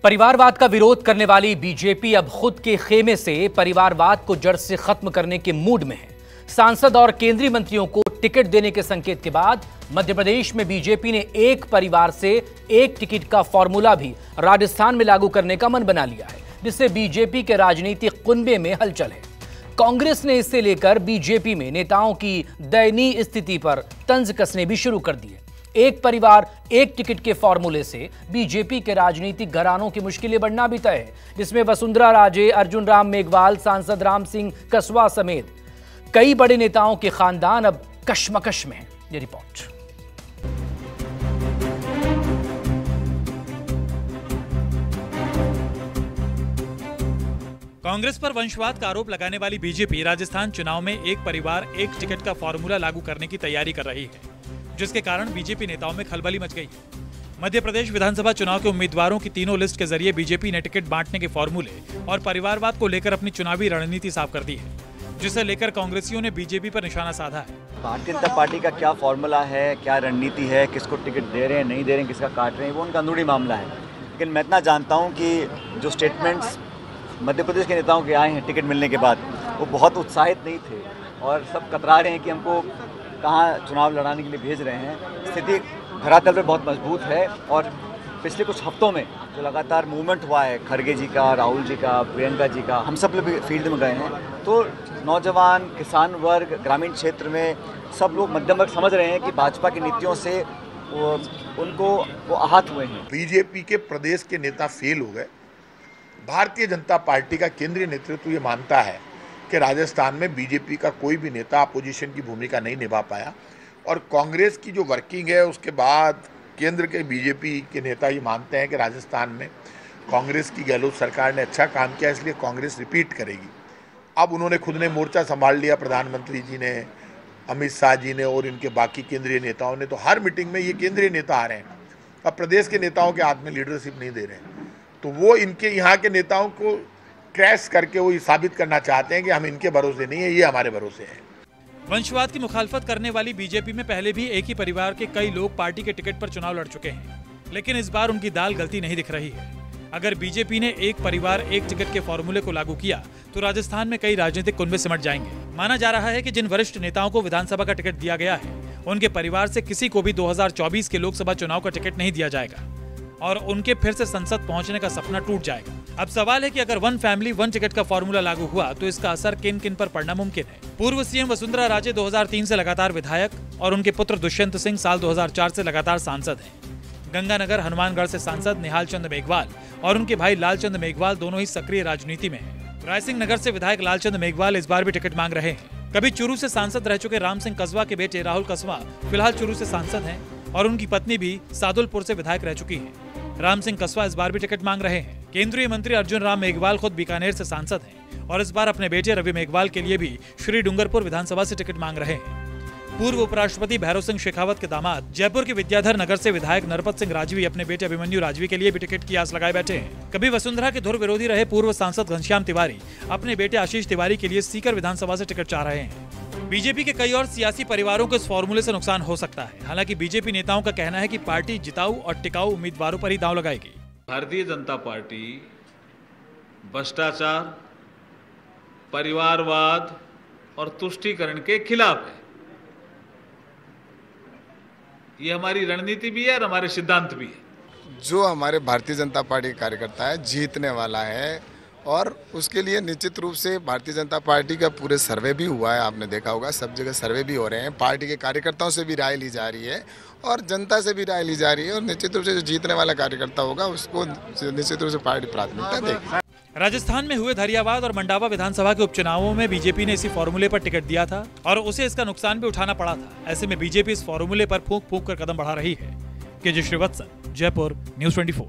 परिवारवाद का विरोध करने वाली बीजेपी अब खुद के खेमे से परिवारवाद को जड़ से खत्म करने के मूड में है। सांसद और केंद्रीय मंत्रियों को टिकट देने के संकेत के बाद मध्य प्रदेश में बीजेपी ने एक परिवार से एक टिकट का फॉर्मूला भी राजस्थान में लागू करने का मन बना लिया है, जिससे बीजेपी के राजनीतिक कुनबे में हलचल है। कांग्रेस ने इससे लेकर बीजेपी में नेताओं की दयनीय स्थिति पर तंज कसने भी शुरू कर दिए। एक परिवार एक टिकट के फॉर्मूले से बीजेपी के राजनीतिक घरानों की मुश्किलें बढ़ना भी तय है, जिसमें वसुंधरा राजे, अर्जुन राम मेघवाल, सांसद राम सिंह कसवा समेत कई बड़े नेताओं के खानदान अब कशमकश में हैं। ये रिपोर्ट। कांग्रेस पर वंशवाद का आरोप लगाने वाली बीजेपी राजस्थान चुनाव में एक परिवार एक टिकट का फॉर्मूला लागू करने की तैयारी कर रही है, जिसके कारण बीजेपी नेताओं में खलबली मच गई। मध्य प्रदेश विधानसभा चुनाव के उम्मीदवारों की तीनों लिस्ट के जरिए बीजेपी ने टिकट बांटने के फॉर्मूले और परिवारवाद को लेकर अपनी चुनावी रणनीति साफ कर दी है, जिसे लेकर कांग्रेसियों ने बीजेपी पर निशाना साधा है। भारतीय जनता पार्टी का क्या फॉर्मूला है, क्या रणनीति है, किसको टिकट दे रहे हैं, नहीं दे रहे हैं, किसका काट रहे हैं, वो उनका अंदरूनी मामला है। लेकिन मैं इतना जानता हूँ कि जो स्टेटमेंट्स मध्य प्रदेश के नेताओं के आए हैं टिकट मिलने के बाद, वो बहुत उत्साहित नहीं थे और सब कतरा रहे हैं कि हमको कहाँ चुनाव लड़ाने के लिए भेज रहे हैं। स्थिति धरातल पर बहुत मजबूत है और पिछले कुछ हफ्तों में जो लगातार मूवमेंट हुआ है, खड़गे जी का, राहुल जी का, प्रियंका जी का, हम सब लोग भी फील्ड में गए हैं, तो नौजवान, किसान वर्ग, ग्रामीण क्षेत्र में सब लोग मध्यम वर्ग समझ रहे हैं कि भाजपा की नीतियों से वो आहत हुए हैं। बीजेपी के प्रदेश के नेता फेल हो गए। भारतीय जनता पार्टी का केंद्रीय नेतृत्व ये मानता है कि राजस्थान में बीजेपी का कोई भी नेता अपोजिशन की भूमिका नहीं निभा पाया और कांग्रेस की जो वर्किंग है उसके बाद केंद्र के बीजेपी के नेता ये मानते हैं कि राजस्थान में कांग्रेस की गहलोत सरकार ने अच्छा काम किया, इसलिए कांग्रेस रिपीट करेगी। अब उन्होंने खुद ने मोर्चा संभाल लिया, प्रधानमंत्री जी ने, अमित शाह जी ने और इनके बाकी केंद्रीय नेताओं ने, तो हर मीटिंग में ये केंद्रीय नेता आ रहे हैं। अब प्रदेश के नेताओं के हाथ में लीडरशिप नहीं दे रहे हैं, तो वो इनके यहाँ के नेताओं को क्रैश करके वो ये साबित करना चाहते हैं कि हम इनके भरोसे नहीं है, ये हमारे भरोसे है। वंशवाद की मुखालफत करने वाली बीजेपी में पहले भी एक ही परिवार के कई लोग पार्टी के टिकट पर चुनाव लड़ चुके हैं, लेकिन इस बार उनकी दाल गलती नहीं दिख रही है। अगर बीजेपी ने एक परिवार एक टिकट के फॉर्मूले को लागू किया तो राजस्थान में कई राजनीतिक कुनबे सिमट जाएंगे। माना जा रहा है कि जिन वरिष्ठ नेताओं को विधानसभा का टिकट दिया गया है, उनके परिवार से किसी को भी 2024 के लोकसभा चुनाव का टिकट नहीं दिया जाएगा और उनके फिर से संसद पहुंचने का सपना टूट जाएगा। अब सवाल है कि अगर वन फैमिली वन टिकट का फॉर्मूला लागू हुआ तो इसका असर किन किन पर पड़ना मुमकिन है। पूर्व सीएम वसुंधरा राजे 2003 से लगातार विधायक और उनके पुत्र दुष्यंत सिंह साल 2004 से लगातार सांसद हैं। गंगानगर हनुमानगढ़ से सांसद निहाल चंद मेघवाल और उनके भाई लालचंद मेघवाल दोनों ही सक्रिय राजनीति में हैं। रायसिंह नगर से विधायक लालचंद मेघवाल इस बार भी टिकट मांग रहे हैं। कभी चूरू से सांसद रह चुके राम सिंह कसवा के बेटे राहुल कसवा फिलहाल चूरू से सांसद हैं और उनकी पत्नी भी सादुलपुर से विधायक रह चुकी है। राम सिंह कसवा इस बार भी टिकट मांग रहे हैं। केंद्रीय मंत्री अर्जुन राम मेघवाल खुद बीकानेर से सांसद हैं और इस बार अपने बेटे रवि मेघवाल के लिए भी श्री डूंगरपुर विधानसभा से टिकट मांग रहे हैं। पूर्व उपराष्ट्रपति भैरव सिंह शेखावत के दामाद जयपुर के विद्याधर नगर से विधायक नरपत सिंह राजवी अपने बेटे अभिमन्यु राजवी के लिए भी टिकट की आस लगाए बैठे हैं। कभी वसुंधरा के धुर विरोधी रहे पूर्व सांसद घनश्याम तिवारी अपने बेटे आशीष तिवारी के लिए सीकर विधानसभा से टिकट चाह रहे हैं। बीजेपी के कई और सियासी परिवारों को इस फॉर्मूले से नुकसान हो सकता है। हालांकि बीजेपी नेताओं का कहना है कि पार्टी जिताऊ और टिकाऊ उम्मीदवारों पर ही दांव लगाएगी। भारतीय जनता पार्टी भ्रष्टाचार, परिवारवाद और तुष्टीकरण के खिलाफ है। ये हमारी रणनीति भी है और हमारे सिद्धांत भी है। जो हमारे भारतीय जनता पार्टी का कार्यकर्ता है जीतने वाला है और उसके लिए निश्चित रूप से भारतीय जनता पार्टी का पूरे सर्वे भी हुआ है, आपने देखा होगा, सब जगह सर्वे भी हो रहे हैं। पार्टी के कार्यकर्ताओं से भी राय ली जा रही है और जनता से भी राय ली जा रही है और निश्चित रूप से जो जीतने वाला कार्यकर्ता होगा उसको निश्चित रूप से पार्टी प्राथमिकता देगी। राजस्थान में हुए धरियावाद और मंडावा विधानसभा के उपचुनावों में बीजेपी ने इसी फॉर्मूले पर टिकट दिया था और उसे इसका नुकसान भी उठाना पड़ा था। ऐसे में बीजेपी इस फॉर्मूले पर फूंक फूंक कर कदम बढ़ा रही है। के जी श्रीवत्सन, जयपुर, न्यूज़ 24।